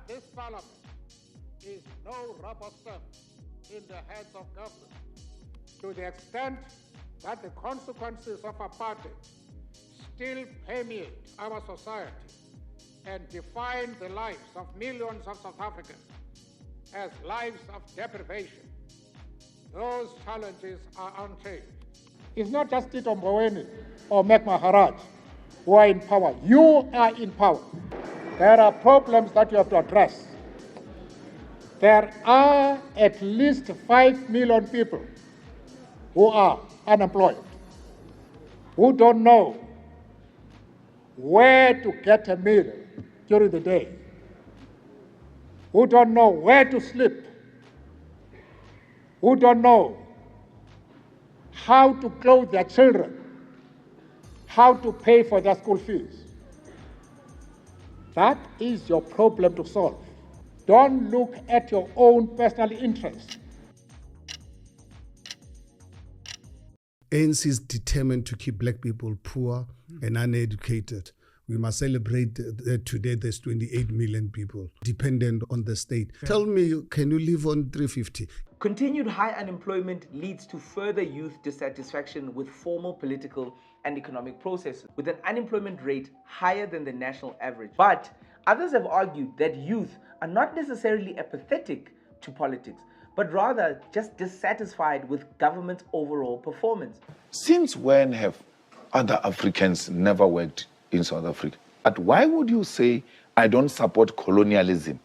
this parliament is no rubber stamp in the hands of government. To the extent that the consequences of apartheid still permeate our society and define the lives of millions of South Africans as lives of deprivation, those challenges are unchanged. It's not just Tito Mboweni or Mek Maharaj who are in power. You are in power. There are problems that you have to address. There are at least 5 million people who are unemployed, who don't know where to get a meal during the day, who don't know where to sleep, who don't know how to clothe their children, how to pay for their school fees. That is your problem to solve. Don't look at your own personal interests. ANC is determined to keep black people poor and uneducated. We must celebrate that today there's 28 million people dependent on the state. Yeah. Tell me, can you live on 350? Continued high unemployment leads to further youth dissatisfaction with formal political and economic processes, with an unemployment rate higher than the national average. But others have argued that youth are not necessarily apathetic to politics, but rather just dissatisfied with government's overall performance. Since when have other Africans never worked in South Africa? But why would you say, I don't support colonialism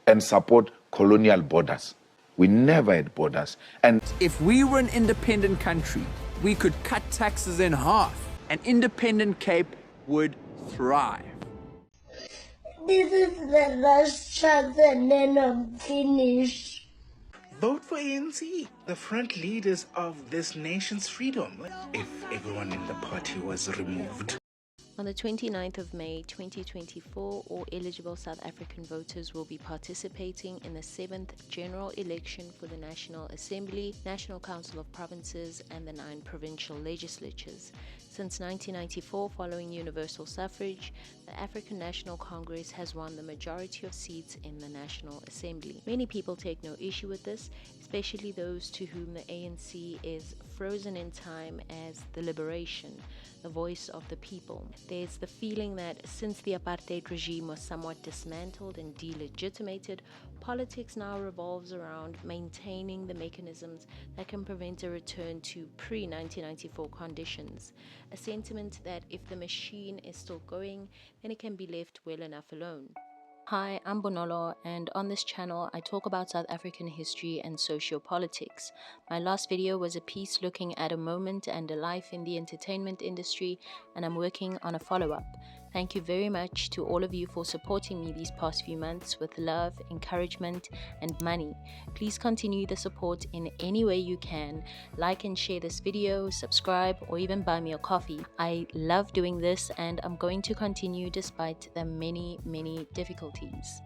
and support colonial borders? We never had borders. And if we were an independent country, we could cut taxes in half. An independent Cape would thrive. This is the last chance and then I'm finished. Vote for ANC, the front leaders of this nation's freedom, if everyone in the party was removed. On the 29th of May 2024, all eligible South African voters will be participating in the 7th general election for the National Assembly, National Council of Provinces, and the 9 provincial legislatures. Since 1994, following universal suffrage, the African National Congress has won the majority of seats in the National Assembly. Many people take no issue with this, especially those to whom the ANC is frozen in time as the liberation, the voice of the people. There's the feeling that since the apartheid regime was somewhat dismantled and delegitimated, politics now revolves around maintaining the mechanisms that can prevent a return to pre-1994 conditions. A sentiment that if the machine is still going, then it can be left well enough alone. Hi, I'm Bonolo, and on this channel I talk about South African history and socio-politics. My last video was a piece looking at a moment and a life in the entertainment industry, and I'm working on a follow-up. Thank you very much to all of you for supporting me these past few months with love, encouragement, and money. Please continue the support in any way you can. Like and share this video, subscribe, or even buy me a coffee. I love doing this, and I'm going to continue despite the many difficulties.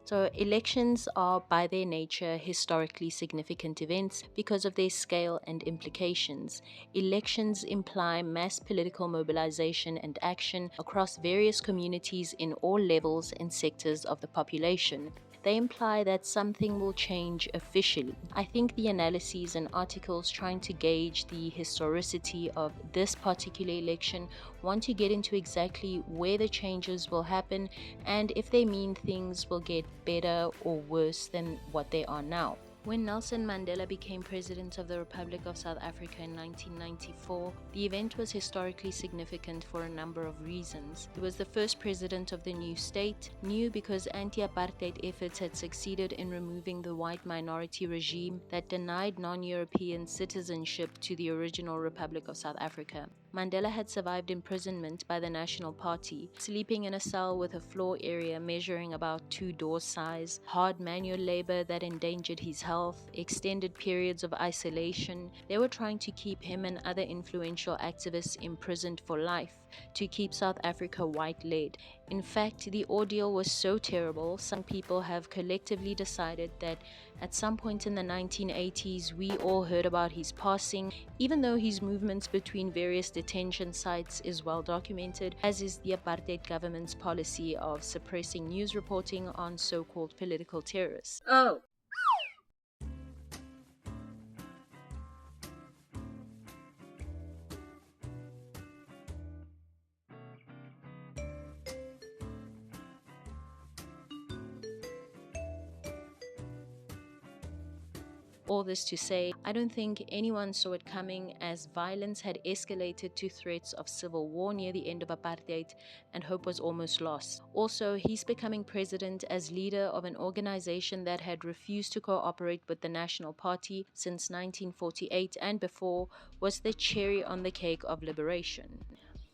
So elections are by their nature historically significant events because of their scale and implications. Elections imply mass political mobilization and action across various communities in all levels and sectors of the population. They imply that something will change officially. I think the analyses and articles trying to gauge the historicity of this particular election want to get into exactly where the changes will happen and if they mean things will get better or worse than what they are now. When Nelson Mandela became President of the Republic of South Africa in 1994, the event was historically significant for a number of reasons. He was the first president of the new state, new because anti-apartheid efforts had succeeded in removing the white minority regime that denied non-European citizenship to the original Republic of South Africa. Mandela had survived imprisonment by the National Party, sleeping in a cell with a floor area measuring about 2 doors size, hard manual labor that endangered his health, extended periods of isolation. They were trying to keep him and other influential activists imprisoned for life, to keep South Africa white-led. In fact, the ordeal was so terrible, some people have collectively decided that at some point in the 1980s, we all heard about his passing, even though his movements between various detention sites is well documented, as is the apartheid government's policy of suppressing news reporting on so-called political terrorists. Oh. All this to say, I don't think anyone saw it coming, as violence had escalated to threats of civil war near the end of apartheid and hope was almost lost. Also, he's becoming president as leader of an organization that had refused to cooperate with the National Party since 1948 and before was the cherry on the cake of liberation.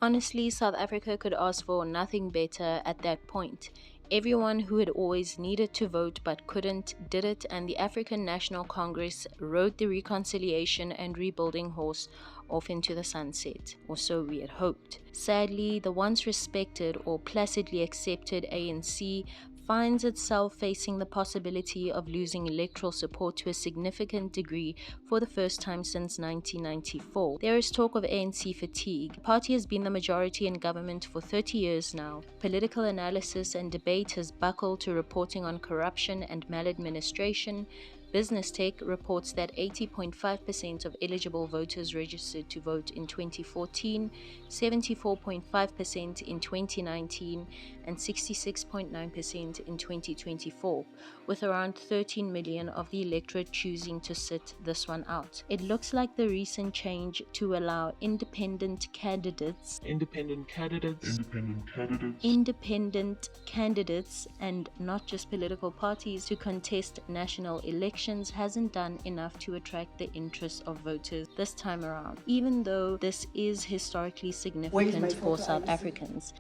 Honestly, South Africa could ask for nothing better at that point. Everyone who had always needed to vote but couldn't did it, and the African National Congress rode the reconciliation and rebuilding horse off into the sunset, or so we had hoped. Sadly, the once respected or placidly accepted ANC finds itself facing the possibility of losing electoral support to a significant degree for the first time since 1994. There is talk of ANC fatigue. The party has been the majority in government for 30 years now. Political analysis and debate has buckled to reporting on corruption and maladministration. Business Tech reports that 80.5% of eligible voters registered to vote in 2014, 74.5% in 2019, and 66.9% in 2024, with around 13 million of the electorate choosing to sit this one out. It looks like the recent change to allow independent candidates, and not just political parties to contest national elections hasn't done enough to attract the interest of voters this time around, even though this is historically significant for South Africans.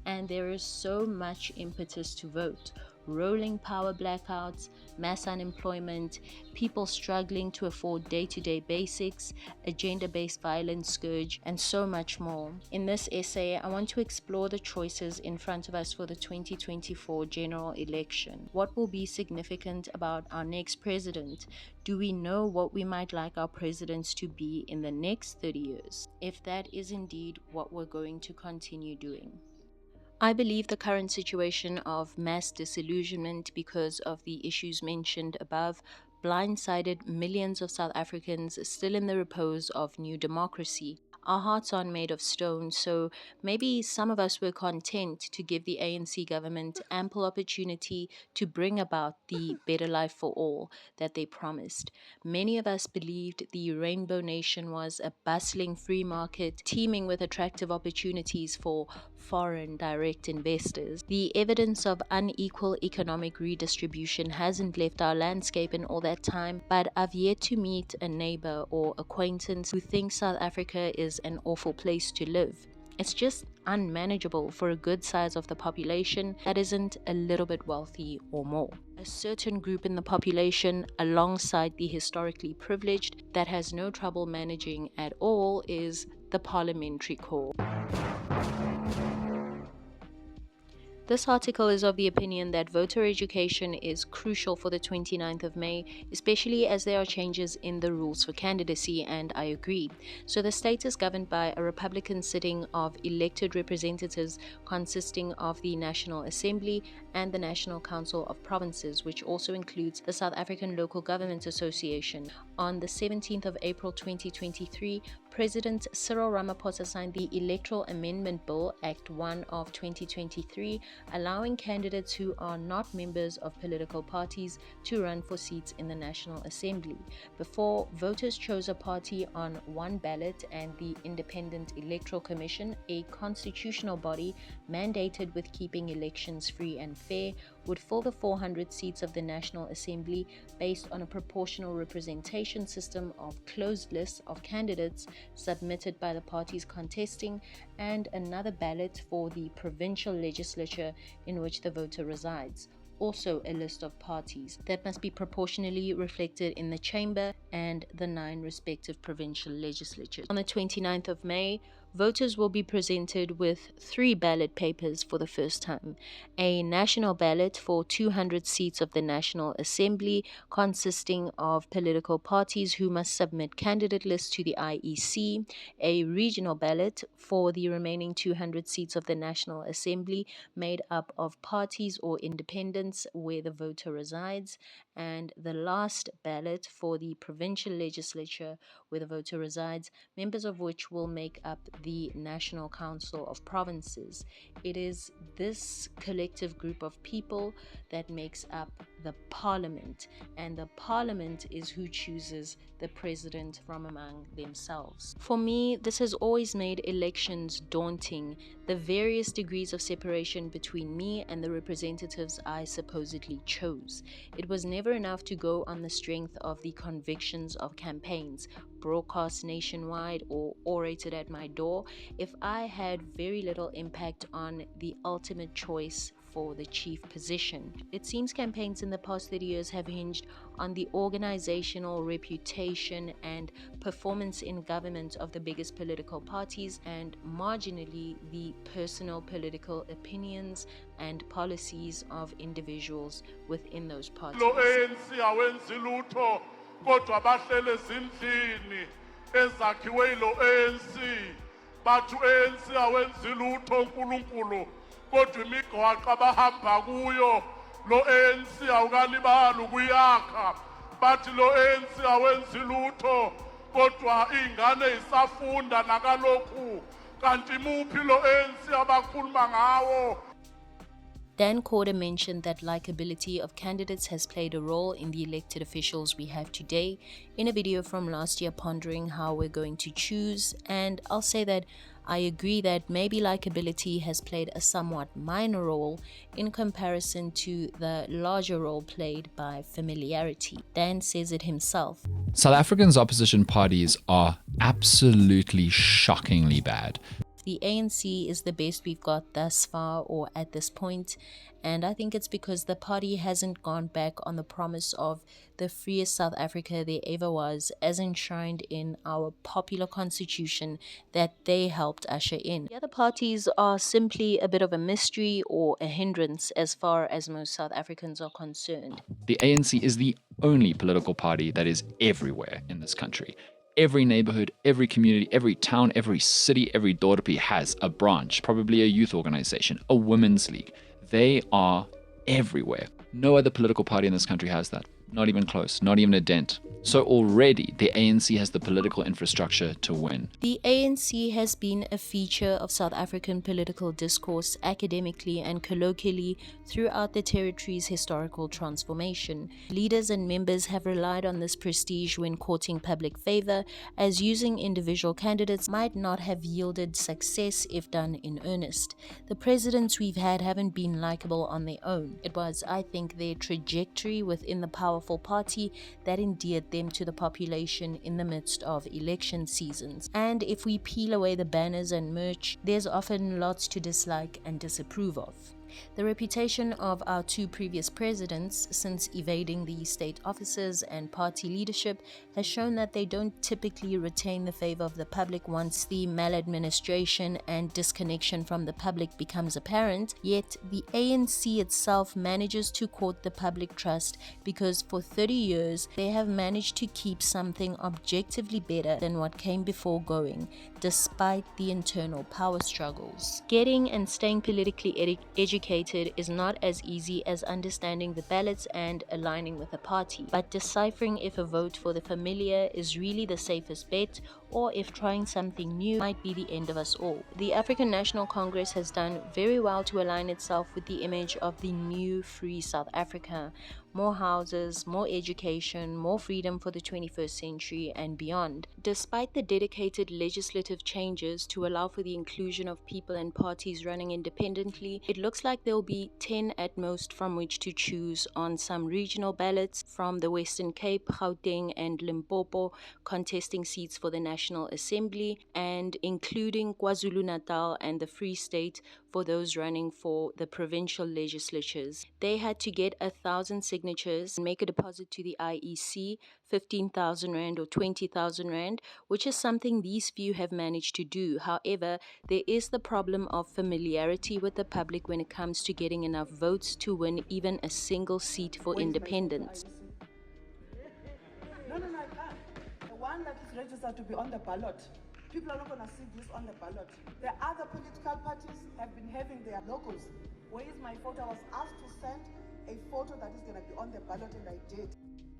And there is so much impetus to vote. Rolling power blackouts, mass unemployment, people struggling to afford day-to-day basics, a gender-based violence scourge, and so much more. In this essay, I want to explore the choices in front of us for the 2024 general election. What will be significant about our next president? Do we know what we might like our presidents to be in the next 30 years? If that is indeed what we're going to continue doing. I believe the current situation of mass disillusionment because of the issues mentioned above blindsided millions of South Africans still in the repose of new democracy. Our hearts aren't made of stone, so maybe some of us were content to give the ANC government ample opportunity to bring about the better life for all that they promised. Many of us believed the Rainbow Nation was a bustling free market teeming with attractive opportunities for foreign direct investors. The evidence of unequal economic redistribution hasn't left our landscape in all that time, but I've yet to meet a neighbor or acquaintance who thinks South Africa is an awful place to live. It's just unmanageable for a good size of the population that isn't a little bit wealthy or more. A certain group in the population, alongside the historically privileged, that has no trouble managing at all is the parliamentary core. This article is of the opinion that voter education is crucial for the 29th of May, especially as there are changes in the rules for candidacy, and I agree. So the state is governed by a Republican sitting of elected representatives consisting of the National Assembly and the National Council of Provinces, which also includes the South African Local Government Association. On the 17th of April 2023, President Cyril Ramaphosa signed the Electoral Amendment Bill, Act 1 of 2023, allowing candidates who are not members of political parties to run for seats in the National Assembly. Before, voters chose a party on one ballot, and the Independent Electoral Commission, a constitutional body mandated with keeping elections free and fair, would fill the 400 seats of the National Assembly based on a proportional representation system of closed lists of candidates submitted by the parties contesting, and another ballot for the provincial legislature in which the voter resides. Also a list of parties that must be proportionally reflected in the chamber and the 9 respective provincial legislatures. On the 29th of May, voters will be presented with 3 ballot papers for the first time. A national ballot for 200 seats of the National Assembly, consisting of political parties who must submit candidate lists to the IEC, a regional ballot for the remaining 200 seats of the National Assembly, made up of parties or independents where the voter resides, and the last ballot for the provincial legislature where the voter resides, members of which will make up the National Council of Provinces. It is this collective group of people that makes up the parliament, and the parliament is who chooses the president from among themselves. For me, this has always made elections daunting, the various degrees of separation between me and the representatives I supposedly chose. It was never enough to go on the strength of the convictions of campaigns, broadcast nationwide or orated at my door, if I had very little impact on the ultimate choice for the chief position. It seems campaigns in the past 30 years have hinged on the organizational reputation and performance in government of the biggest political parties, and marginally the personal political opinions and policies of individuals within those parties. Kodwa bahlele ezindlini ezakhiwe ilo ANC bathu ANC awenzi lutho uNkulunkulu kodwa imigwaqo abahamba kuyo lo ANC awukalibali ukuyakha bathi lo ANC awenzi lutho kodwa ingane isafunda nakalokhu kanti muphi lo ANC abakhuluma ngawo. Dan Corder mentioned that likability of candidates has played a role in the elected officials we have today in a video from last year pondering how we're going to choose, and I'll say that I agree that maybe likability has played a somewhat minor role in comparison to the larger role played by familiarity. Dan says it himself. South Africa's opposition parties are absolutely shockingly bad. The ANC is the best we've got thus far or at this point, and I think it's because the party hasn't gone back on the promise of the freest South Africa there ever was, as enshrined in our popular constitution that they helped usher in. The other parties are simply a bit of a mystery or a hindrance as far as most South Africans are concerned. The ANC is the only political party that is everywhere in this country. Every neighborhood, every community, every town, every city, every dorpie has a branch, probably a youth organization, a women's league. They are everywhere. No other political party in this country has that. Not even close, not even a dent. So already the ANC has the political infrastructure to win. The ANC has been a feature of South African political discourse academically and colloquially throughout the territory's historical transformation. Leaders and members have relied on this prestige when courting public favor, as using individual candidates might not have yielded success if done in earnest. The presidents we've had haven't been likable on their own. It was, I think, their trajectory within the powerful party that endeared them to the population in the midst of election seasons. And if we peel away the banners and merch, there's often lots to dislike and disapprove of. The reputation of our two previous presidents, since evading the state officers and party leadership, has shown that they don't typically retain the favor of the public once the maladministration and disconnection from the public becomes apparent. Yet the ANC itself manages to court the public trust because for 30 years they have managed to keep something objectively better than what came before going, despite the internal power struggles. Getting and staying politically educated is not as easy as understanding the ballots and aligning with a party, but deciphering if a vote for the familiar is really the safest bet or if trying something new might be the end of us all. The African National Congress has done very well to align itself with the image of the new free South Africa. More houses, more education, more freedom for the 21st century and beyond. Despite the dedicated legislative changes to allow for the inclusion of people and parties running independently, it looks like there will be 10 at most from which to choose on some regional ballots, from the Western Cape, Gauteng and Limpopo contesting seats for the National Assembly, and including KwaZulu-Natal and the Free State for those running for the provincial legislatures. They had to get 1,000 signatures and make a deposit to the IEC, 15,000 Rand or 20,000 Rand, which is something these few have managed to do. However, there is the problem of familiarity with the public when it comes to getting enough votes to win even a single seat for independents. No, I can't. The one that is registered to be on the ballot, people are not going to see this on the ballot. The other political parties have been having their logos. Where is my photo? I was asked to send a photo that is going to be on the ballot, and I did.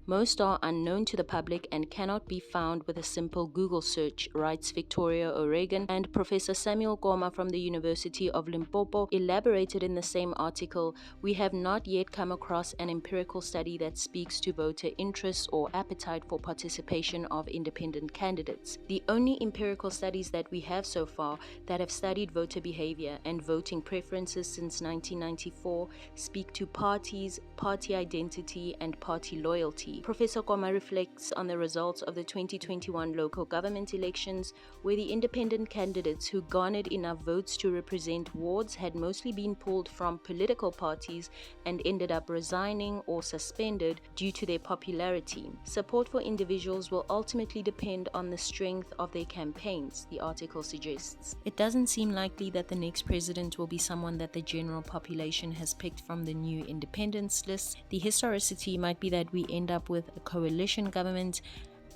Most are unknown to the public and cannot be found with a simple Google search, writes Victoria O'Regan, and Professor Samuel Goma from the University of Limpopo elaborated in the same article. We have not yet come across an empirical study that speaks to voter interest or appetite for participation of independent candidates. The only empirical studies that we have so far that have studied voter behavior and voting preferences since 1994 speak to parties, party identity, and party loyalty. Professor Goma reflects on the results of the 2021 local government elections, where the independent candidates who garnered enough votes to represent wards had mostly been pulled from political parties and ended up resigning or suspended due to their popularity. Support for individuals will ultimately depend on the strength of their campaigns, the article suggests. It doesn't seem likely that the next president will be someone that the general population has picked from the new independence list. The historicity might be that we end up with a coalition government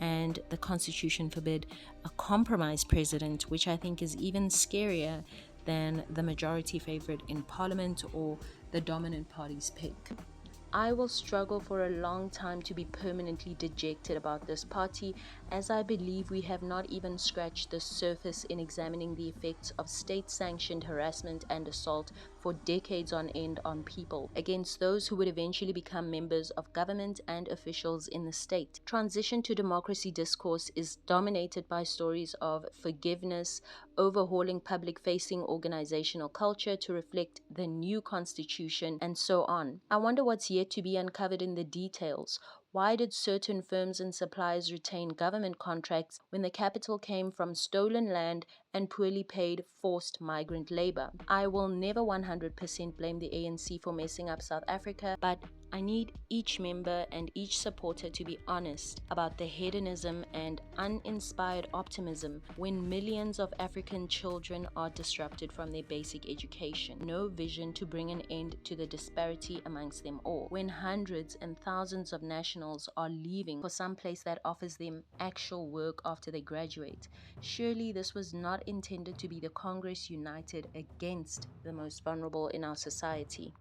and, the constitution forbid, a compromise president, which I think is even scarier than the majority favorite in parliament or the dominant party's pick. I will struggle for a long time to be permanently dejected about this party, as I believe we have not even scratched the surface in examining the effects of state-sanctioned harassment and assault for decades on end on people, against those who would eventually become members of government and officials in the state. Transition to democracy discourse is dominated by stories of forgiveness, overhauling public-facing organizational culture to reflect the new constitution, and so on. I wonder what's yet to be uncovered in the details. Why did certain firms and suppliers retain government contracts when the capital came from stolen land and poorly paid forced migrant labor? I will never 100% blame the ANC for messing up South Africa, but I need each member and each supporter to be honest about the hedonism and uninspired optimism when millions of African children are disrupted from their basic education. No vision to bring an end to the disparity amongst them all. When hundreds and thousands of nationals are leaving for some place that offers them actual work after they graduate. Surely this was not intended to be the Congress united against the most vulnerable in our society.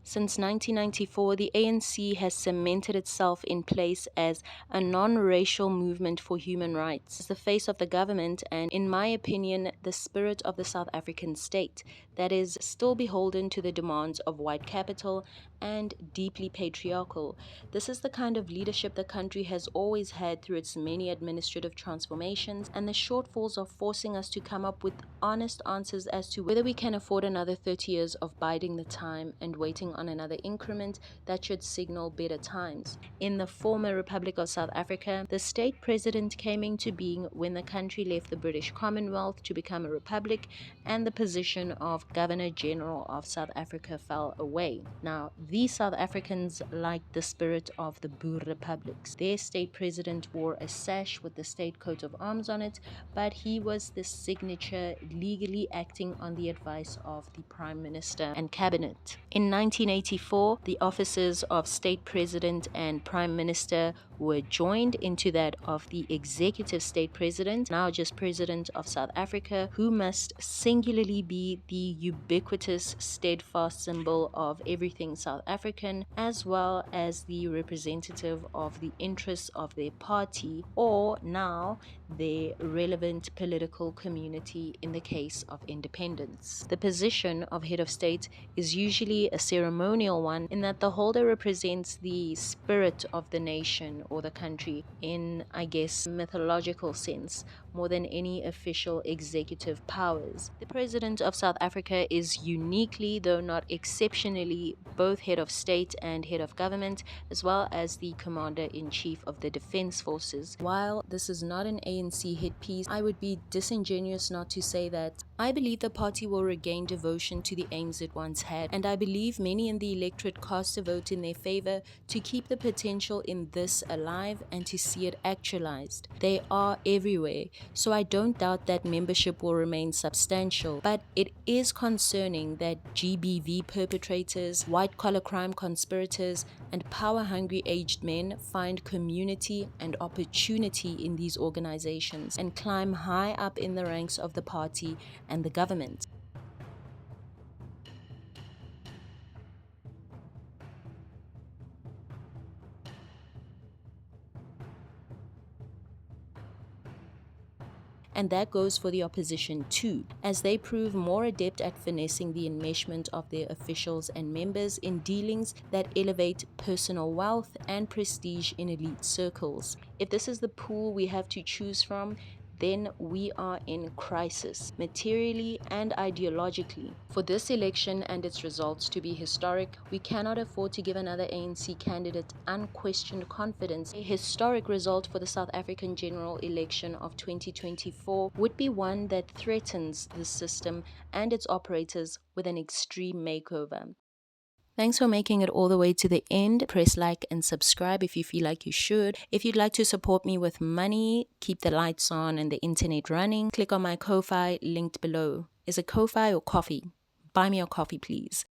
Since 1994, the ANC has cemented itself in place as a non-racial movement for human rights, as the face of the government and, in my opinion, the spirit of the South African state that is still beholden to the demands of white capital and deeply patriarchal. This is the kind of leadership the country has always had through its many administrative transformations, and the shortfalls are forcing us to come up with honest answers as to whether we can afford another 30 years of biding the time and waiting on another increment that should signal better times. In the former Republic of South Africa, the state president came into being when the country left the British Commonwealth to become a republic, and the position of Governor General of South Africa fell away. Now, these South Africans liked the spirit of the Boer republics. Their state president wore a sash with the state coat of arms on it, but he was the signature legally acting on the advice of the Prime Minister and Cabinet. In 1984, the offices of State President and Prime Minister were joined into that of the Executive State President, now just President of South Africa, who must singularly be the ubiquitous, steadfast symbol of everything South African, as well as the representative of the interests of their party, or now their relevant political community in the case of independence. The position of head of state is usually a ceremonial one in that the holder represents the spirit of the nation or the country in, I guess, mythological sense, more than any official executive powers. The President of South Africa Africa is uniquely, though not exceptionally, both head of state and head of government, as well as the commander-in-chief of the defense forces. While this is not an ANC hit piece, I would be disingenuous not to say that I believe the party will regain devotion to the aims it once had, and I believe many in the electorate cast a vote in their favor to keep the potential in this alive and to see it actualized. They are everywhere, so I don't doubt that membership will remain substantial, but it is concerning that GBV perpetrators, white-collar crime conspirators, and power-hungry aged men find community and opportunity in these organizations and climb high up in the ranks of the party and the government. And that goes for the opposition too, as they prove more adept at finessing the enmeshment of their officials and members in dealings that elevate personal wealth and prestige in elite circles. If this is the pool we have to choose from, then we are in crisis, materially and ideologically. For this election and its results to be historic, we cannot afford to give another ANC candidate unquestioned confidence. A historic result for the South African general election of 2024 would be one that threatens the system and its operators with an extreme makeover. Thanks for making it all the way to the end. Press like and subscribe if you feel like you should. If you'd like to support me with money, keep the lights on and the internet running, click on my Ko-Fi linked below. Is it Ko-Fi or coffee? Buy me a coffee, please.